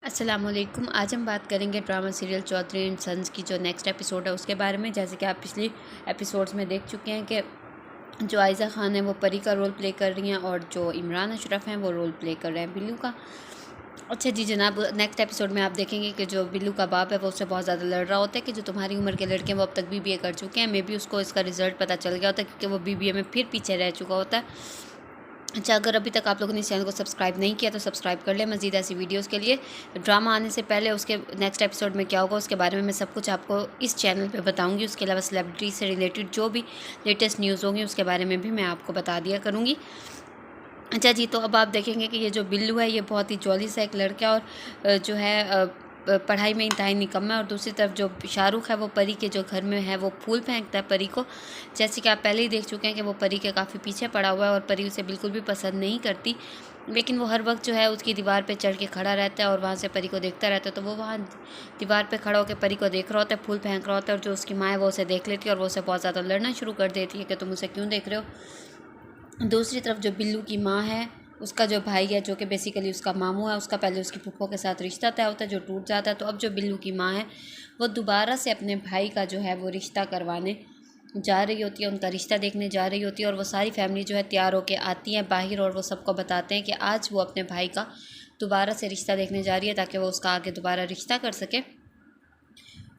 अस्सलामुअलैकुम। आज हम बात करेंगे drama serial Chaudhry and sons की जो नेक्स्ट एपिसोड है उसके बारे में। जैसे कि आप पिछली एपिसोड्स में देख चुके हैं कि जो आयज़ा ख़ान है वो परी का रोल प्ले कर रही हैं और जो इमरान अशरफ हैं वो रोल प्ले कर रहे हैं बिल्लू का। अच्छा जी जनाब, नेक्स्ट एपिसोड में आप देखेंगे कि जो बिल्लू का बाप है वो उससे बहुत ज़्यादा लड़ रहा होता है कि जो तुम्हारी उम्र के लड़के हैं वो अब तक बीबीए कर चुके हैं। मे बी उसको इसका रिज़ल्ट पता चल गया होता है क्योंकि वो बीबीए में फिर पीछे रह चुका होता है। अच्छा, अगर अभी तक आप लोगों ने इस चैनल को सब्सक्राइब नहीं किया तो सब्सक्राइब कर लें मज़ीद ऐसी वीडियोस के लिए। ड्रामा आने से पहले उसके नेक्स्ट एपिसोड में क्या होगा उसके बारे में मैं सब कुछ आपको इस चैनल पे बताऊंगी। उसके अलावा सेलिब्रिटी से रिलेटेड जो भी लेटेस्ट न्यूज़ होंगी उसके बारे में भी मैं आपको बता दिया करूँगी। अच्छा जी, तो अब आप देखेंगे कि ये जो बिल्लू है ये बहुत ही जॉली सा एक लड़का और जो है पढ़ाई में इंतहाई निकम्मा है। और दूसरी तरफ जो शाहरुख है वो परी के जो घर में है वो फूल फेंकता है परी को। जैसे कि आप पहले ही देख चुके हैं कि वो परी के काफ़ी पीछे पड़ा हुआ है और परी उसे बिल्कुल भी पसंद नहीं करती, लेकिन वो हर वक्त जो है उसकी दीवार पे चढ़ के खड़ा रहता है और वहाँ से परी को देखता रहता है। तो वो वहाँ दीवार पे खड़ा होकर परी को देख रहा होता है, फूल फेंक रहा होता है और जो उसकी माँ है वो उसे देख लेती है और वो उसे बहुत ज़्यादा लड़ना शुरू कर देती है कि तुम उसे क्यों देख रहे हो। दूसरी तरफ जो बिल्लू की माँ है उसका जो भाई है जो कि बेसिकली उसका मामू है, उसका पहले उसकी फूफो के साथ रिश्ता तय होता है जो टूट जाता है। तो अब जो बिल्लू की माँ है वो दोबारा से अपने भाई का जो है वो रिश्ता करवाने जा रही होती है, उनका रिश्ता देखने जा रही होती है। और वो सारी फैमिली जो है तैयार होकर आती है बाहर और वो सबको बताते हैं कि आज वो अपने भाई का दोबारा से रिश्ता देखने जा रही है ताकि वो उसका आगे दोबारा रिश्ता कर सके।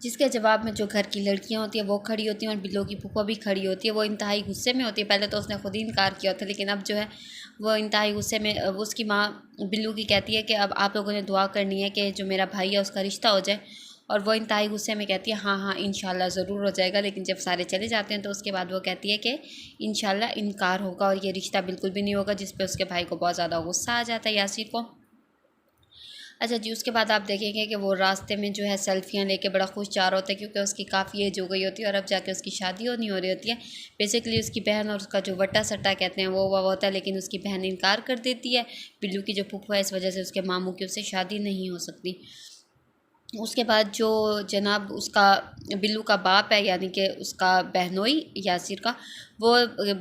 जिसके जवाब में जो घर की लड़कियां होती हैं वो खड़ी होती हैं और बिल्लू की फूफा भी खड़ी होती है। वो इंतहाई गुस्से में होती है, पहले तो उसने खुद ही इनकार किया था लेकिन अब जो है वो इंतहाई गुस्से में उसकी माँ बिल्लू की कहती है कि अब आप लोगों ने दुआ करनी है कि जो मेरा भाई है उसका रिश्ता हो जाए। और वो इंतहाई गुस्से में कहती है हाँ हाँ इंशाल्लाह ज़रूर हो जाएगा। लेकिन जब सारे चले जाते हैं तो उसके बाद वो कहती है कि इंशाल्लाह इनकार होगा और ये रिश्ता बिल्कुल भी नहीं होगा, जिस पे उसके भाई को बहुत ज़्यादा गुस्सा आ जाता है यासिर को। अच्छा जी, उसके बाद आप देखेंगे कि वो रास्ते में जो है सेल्फियाँ लेके बड़ा खुश जा रहा होता है क्योंकि उसकी काफ़ी एज हो गई होती है और अब जाके उसकी शादी होनी हो रही होती है। बेसिकली उसकी बहन और उसका जो वट्टा सट्टा कहते हैं वो हुआ होता है, लेकिन उसकी बहन इनकार कर देती है। बिल्लू की जो फूफा है इस वजह से उसके मामू की उससे शादी नहीं हो सकती। उसके बाद जो जनाब उसका बिल्लू का बाप है यानी कि उसका बहनोई यासिर का, वो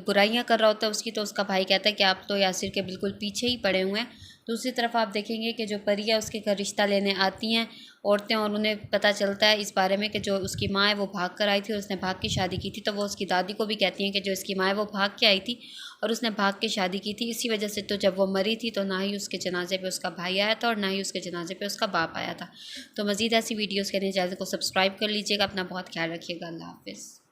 बुराइयां कर रहा होता है उसकी। तो उसका भाई कहता है कि आप तो यासिर के बिल्कुल पीछे ही पड़े हुए हैं। दूसरी तरफ आप देखेंगे कि जो परी है उसके घर रिश्ता लेने आती हैं औरतें और उन्हें पता चलता है इस बारे में कि जो उसकी माँ है वो भाग कर आई थी और उसने भाग के शादी की थी। तो वो उसकी दादी को भी कहती हैं कि जो इसकी माँ है वो भाग के आई थी और उसने भाग के शादी की थी। इसी वजह से तो जब वो मरी थी तो ना ही उसके जनाजे पे उसका भाई आया था और ना ही उसके जनाजे पे उसका बाप आया था। तो मज़ीद ऐसी वीडियोज़ के लिए चैनल को सब्सक्राइब कर लीजिएगा। अपना बहुत ख्याल रखिएगा। अल्लाह हाफ़िज़।